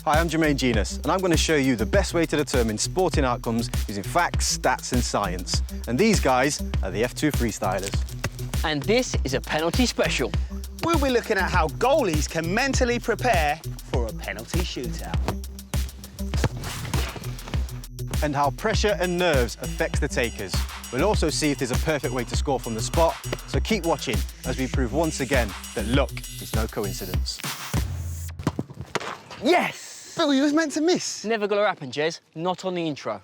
Hi, I'm Jermaine Genus, and I'm going to show you the best way to determine sporting outcomes using facts, stats and science. And these guys are the F2 freestylers. And this is a penalty special. We'll be looking at how goalies can mentally prepare for a penalty shootout. And how pressure and nerves affects the takers. We'll also see if there's a perfect way to score from the spot, so keep watching as we prove once again that luck is no coincidence. Yes! Phil, you was meant to miss. Never gonna happen, Jez. Not on the intro.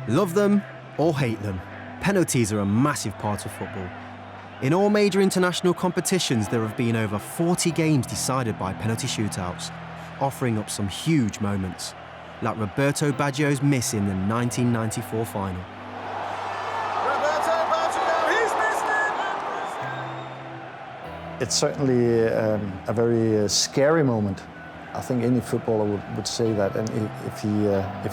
Love them or hate them, penalties are a massive part of football. In all major international competitions, there have been over 40 games decided by penalty shootouts, offering up some huge moments, like Roberto Baggio's miss in the 1994 final. Roberto Baggio, he's missed it! It's certainly a very scary moment. I think any footballer would say that, and if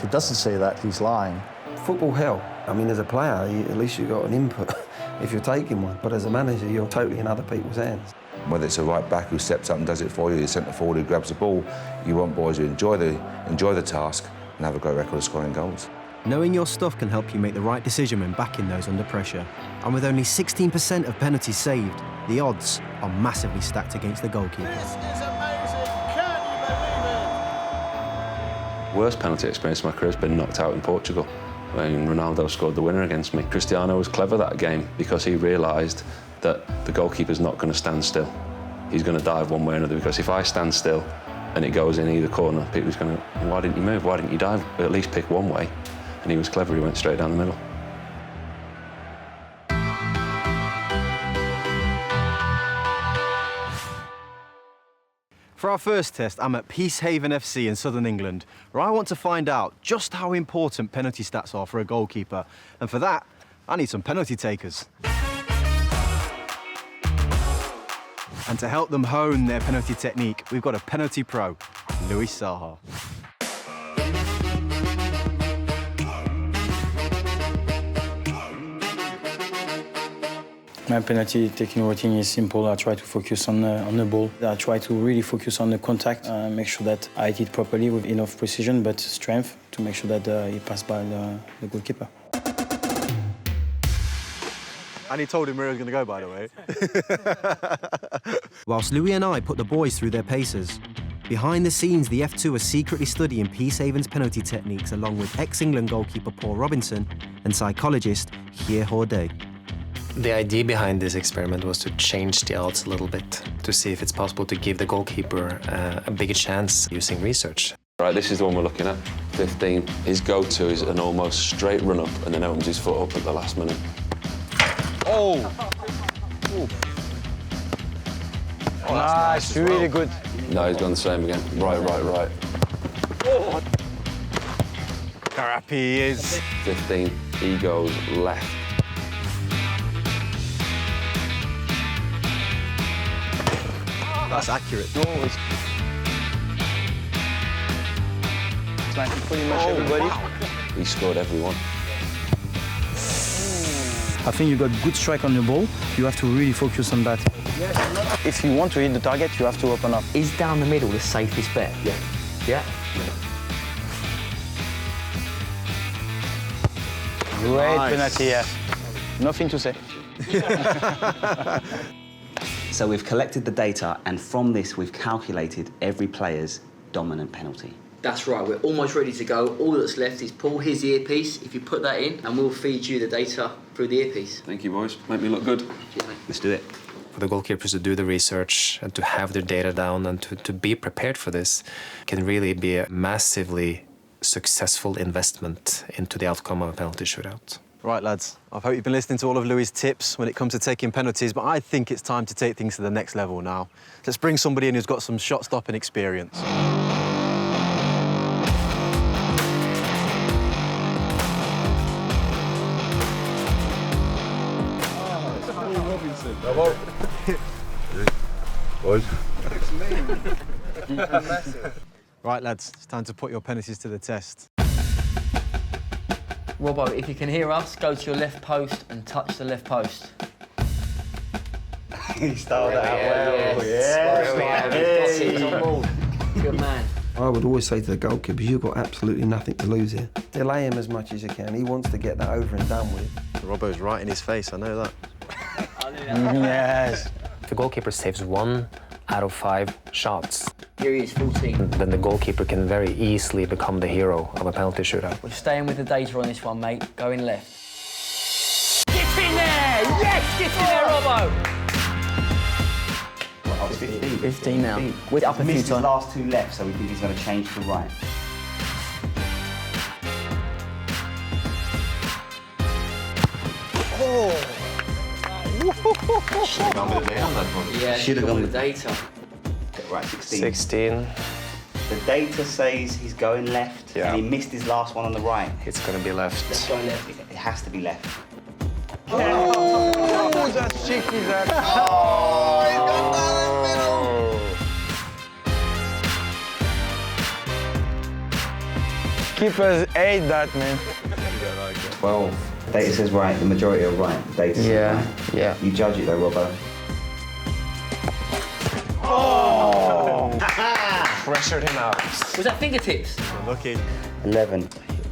he doesn't say that, he's lying. Football hell. I mean, as a player, at least you've got an input if you're taking one. But as a manager, you're totally in other people's hands. Whether it's a right back who steps up and does it for you, your centre forward who grabs the ball, you want boys who enjoy the task and have a great record of scoring goals. Knowing your stuff can help you make the right decision when backing those under pressure. And with only 16% of penalties saved, the odds are massively stacked against the goalkeeper. This is amazing. Can you believe it? Worst penalty experience of my career has been knocked out in Portugal when Ronaldo scored the winner against me. Cristiano was clever that game because he realised that the goalkeeper's not going to stand still. He's going to dive one way or another, because if I stand still and it goes in either corner, people's going to, why didn't you move? Why didn't you dive? At least pick one way. And he was clever, he went straight down the middle. For our first test, I'm at Peacehaven FC in southern England, where I want to find out just how important penalty stats are for a goalkeeper. And for that, I need some penalty takers. And to help them hone their penalty technique, we've got a penalty pro, Luis Saha. My penalty taking routine is simple. I try to focus on the ball. I try to really focus on the contact, make sure that I hit it properly with enough precision but strength to make sure that it passed by the goalkeeper. And he told him where he was going to go, by the way. Whilst Louis and I put the boys through their paces, behind the scenes, the F2 are secretly studying Peacehaven's penalty techniques along with ex-England goalkeeper Paul Robinson and psychologist Hye Horde. The idea behind this experiment was to change the odds a little bit, to see if it's possible to give the goalkeeper a bigger chance using research. Right, this is the one we're looking at, 15. His go-to is an almost straight run-up and then opens his foot up at the last minute. Oh! Oh, nice, really good. No, he's gone the same again. Right. Oh. How happy he is. 15, he goes left. That's accurate. It's like pretty much everybody. Wow. He scored every one. I think you got good strike on the ball. You have to really focus on that. If you want to hit the target, you have to open up. Is down the middle the safest bet? Yeah. Yeah? Great Nice. penalty, yeah. Nothing to say. So we've collected the data, and from this we've calculated every player's dominant penalty. That's right, we're almost ready to go. All that's left is pull his earpiece, if you put that in, and we'll feed you the data through the earpiece. Thank you, boys. Make me look good. Cheers, mate. Let's do it. For the goalkeepers to do the research and to have their data down and to be prepared for this can really be a massively successful investment into the outcome of a penalty shootout. Right, lads, I hope you've been listening to all of Louis' tips when it comes to taking penalties, but I think it's time to take things to the next level now. Let's bring somebody in who's got some shot-stopping experience. Boys. Massive. Right, lads, it's time to put your penalties to the test. Robbo, if you can hear us, go to your left post and touch the left post. He stole that well. Good man. I would always say to the goalkeeper, you've got absolutely nothing to lose here. Delay him as much as you can. He wants to get that over and done with. Robbo's right in his face, I know that. Yes. If the goalkeeper saves 1 out of 5 shots, Here he is, 14. then the goalkeeper can very easily become the hero of a penalty shootout. We're staying with the data on this one, mate. Going left. Get in there! Yes! Get in there, Robbo! 15 now. With up a few Missed his times. last 2 left, so we think he's going to change to right. Yeah, Should have gone with with data. right, 16. 16, The data says he's going left, Yeah. and he missed his last one on the right. it's going to be left. Let's go left. It has to be left. Oh, that's cheeky, Zach. Oh, he's got down the middle. 8 that, man. 12. Data says right, the majority are right. Data says right. Yeah. You judge it though, Robbo. Pressured him out. Was that fingertips? Lucky. 11.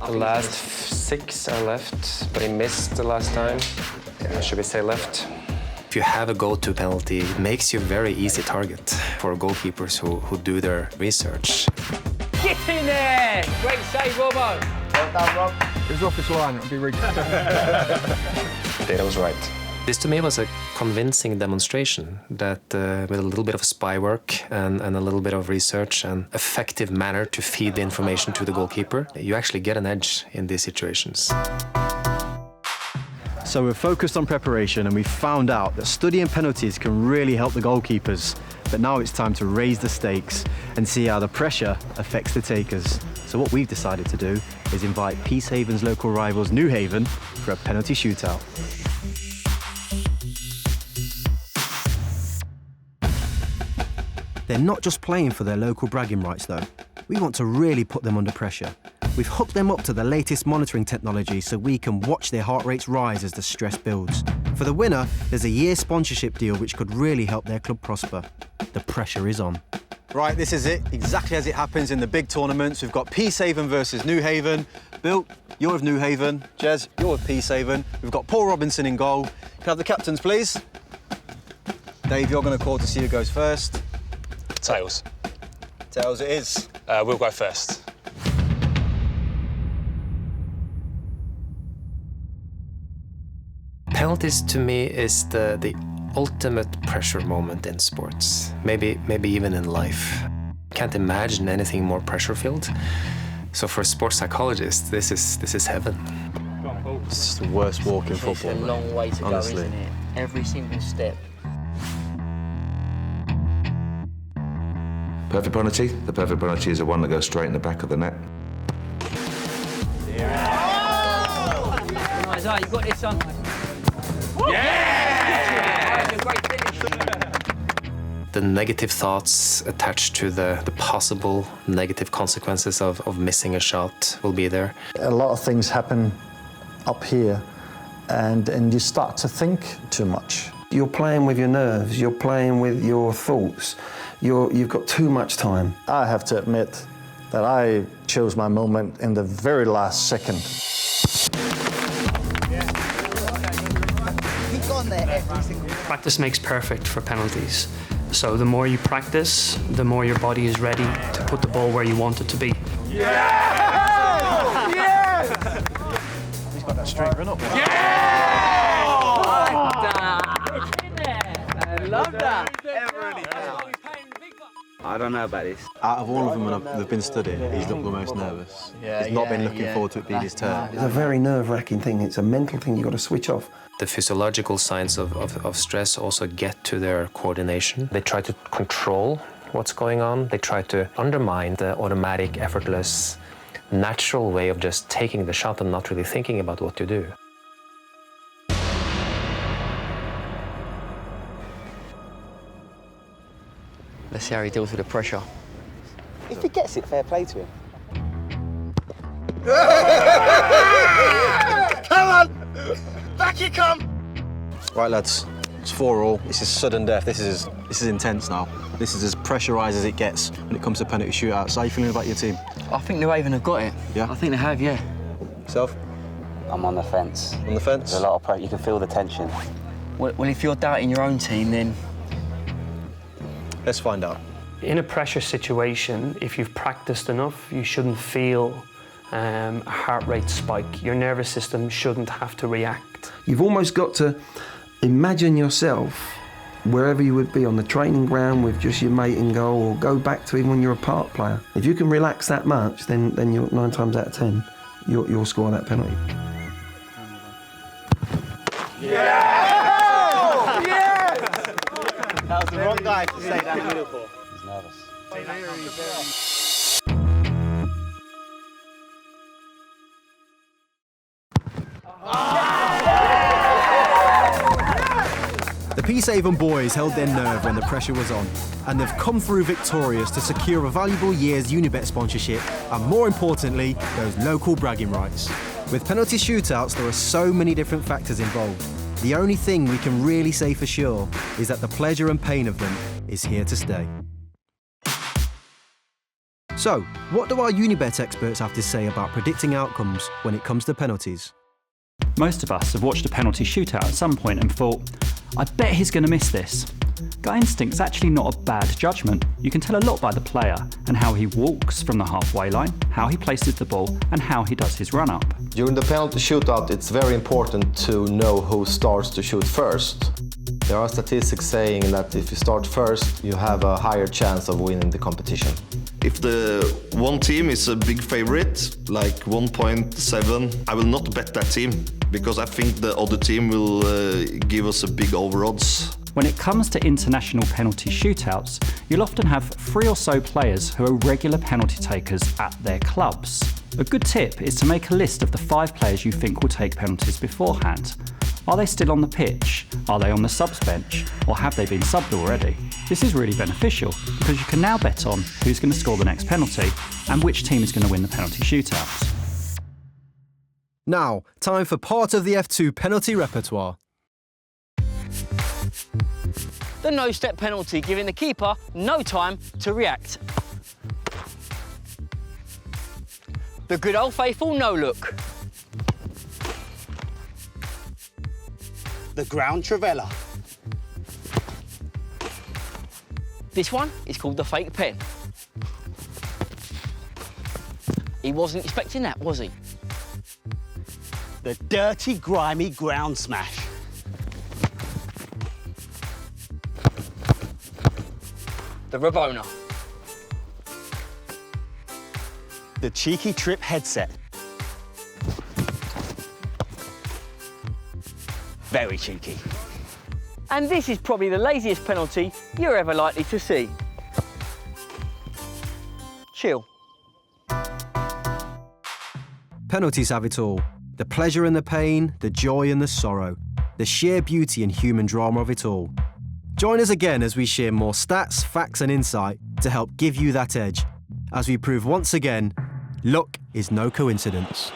The last 6 are left, but he missed the last time. Yeah, should we say left? If you have a go-to penalty, it makes you a very easy target for goalkeepers who do their research. Get in there! Great save, Robbo. Well done, Rob. It was off his line, it'll be rigged. Data was right. This to me was a convincing demonstration that with a little bit of spy work and a little bit of research and effective manner to feed the information to the goalkeeper, you actually get an edge in these situations. So we're focused on preparation and we found out that studying penalties can really help the goalkeepers. But now it's time to raise the stakes and see how the pressure affects the takers. So what we've decided to do is invite Peacehaven's local rivals New Haven for a penalty shootout. They're not just playing for their local bragging rights though. We want to really put them under pressure. We've hooked them up to the latest monitoring technology so we can watch their heart rates rise as the stress builds. For the winner, there's a year sponsorship deal which could really help their club prosper. The pressure is on. Right, this is it, exactly as it happens in the big tournaments. We've got Peacehaven versus New Haven. Bill, you're of New Haven. Jez, you're of Peacehaven. We've got Paul Robinson in goal. Can I have the captains, please? Dave, you're going to call to see who goes first. Tails. Tails it is. We'll go first. Penalties to me is the ultimate pressure moment in sports, maybe even in life. Can't imagine anything more pressure-filled. So for a sports psychologist, this is heaven. It's the worst walk in football. It's a long way to honestly. go, isn't it? Every single step. Perfect penalty. The perfect penalty is the one that goes straight in the back of the net. Isaiah, you got this, son. Yeah! That's a great finish. The negative thoughts attached to the possible negative consequences of missing a shot will be there. A lot of things happen up here, and you start to think too much. You're playing with your nerves, you're playing with your thoughts. You've got too much time. I have to admit that I chose my moment in the very last second. Practice makes perfect for penalties. So the more you practice, the more your body is ready to put the ball where you want it to be. Yes! Yes! He's got that straight run up. Yeah! I love that. I don't know about this. Out of all of them that have been studied, he's looked the most nervous. He's not been looking forward to it being his turn. It's a very nerve-wracking thing. It's a mental thing you've got to switch off. The physiological signs of stress also get to their coordination. They try to control what's going on. They try to undermine the automatic, effortless, natural way of just taking the shot and not really thinking about what to do. Let's see how he deals with the pressure. If he gets it, fair play to him. Come on! Back you come! Right, lads, it's 4-4. This is sudden death. This is intense now. This is as pressurised as it gets when it comes to penalty shootouts. How are you feeling about your team? I think New Haven have got it. Yeah? I think they have, yeah. Yourself? I'm on the fence. On the fence? There's a lot of pressure. You can feel the tension. Well, if you're doubting your own team, then... Let's find out. In a pressure situation, if you've practiced enough, you shouldn't feel a heart rate spike. Your nervous system shouldn't have to react. You've almost got to imagine yourself wherever you would be, on the training ground with just your mate in goal, or go back to even when you're a park player. If you can relax that much, then you're 9 times out of 10, you'll score that penalty. Yeah! Yes! That was the wrong guy to say that beautiful. He's nervous. The Peacehaven boys held their nerve when the pressure was on, and they've come through victorious to secure a valuable year's Unibet sponsorship, and more importantly, those local bragging rights. With penalty shootouts, there are so many different factors involved. The only thing we can really say for sure is that the pleasure and pain of them is here to stay. So, what do our Unibet experts have to say about predicting outcomes when it comes to penalties? Most of us have watched a penalty shootout at some point and thought, I bet he's going to miss this. Gut instinct's actually not a bad judgment. You can tell a lot by the player and how he walks from the halfway line, how he places the ball, and how he does his run-up. During the penalty shootout, it's very important to know who starts to shoot first. There are statistics saying that if you start first, you have a higher chance of winning the competition. If the one team is a big favorite, like 1.7, I will not bet that team, because I think the other team will give us a big over odds. When it comes to international penalty shootouts, you'll often have 3 or so players who are regular penalty takers at their clubs. A good tip is to make a list of the 5 players you think will take penalties beforehand. Are they still on the pitch? Are they on the subs bench? Or have they been subbed already? This is really beneficial because you can now bet on who's going to score the next penalty and which team is going to win the penalty shootouts. Now, time for part of the F2 penalty repertoire. The no-step penalty, giving the keeper no time to react. The good old faithful no-look. The ground trivela. This one is called the fake pen. He wasn't expecting that, was he? The dirty, grimy ground smash. The Rabona. The cheeky trip headset. Very cheeky. And this is probably the laziest penalty you're ever likely to see. Chill. Penalties have it all. The pleasure and the pain, the joy and the sorrow, the sheer beauty and human drama of it all. Join us again as we share more stats, facts and insight to help give you that edge, as we prove once again, luck is no coincidence.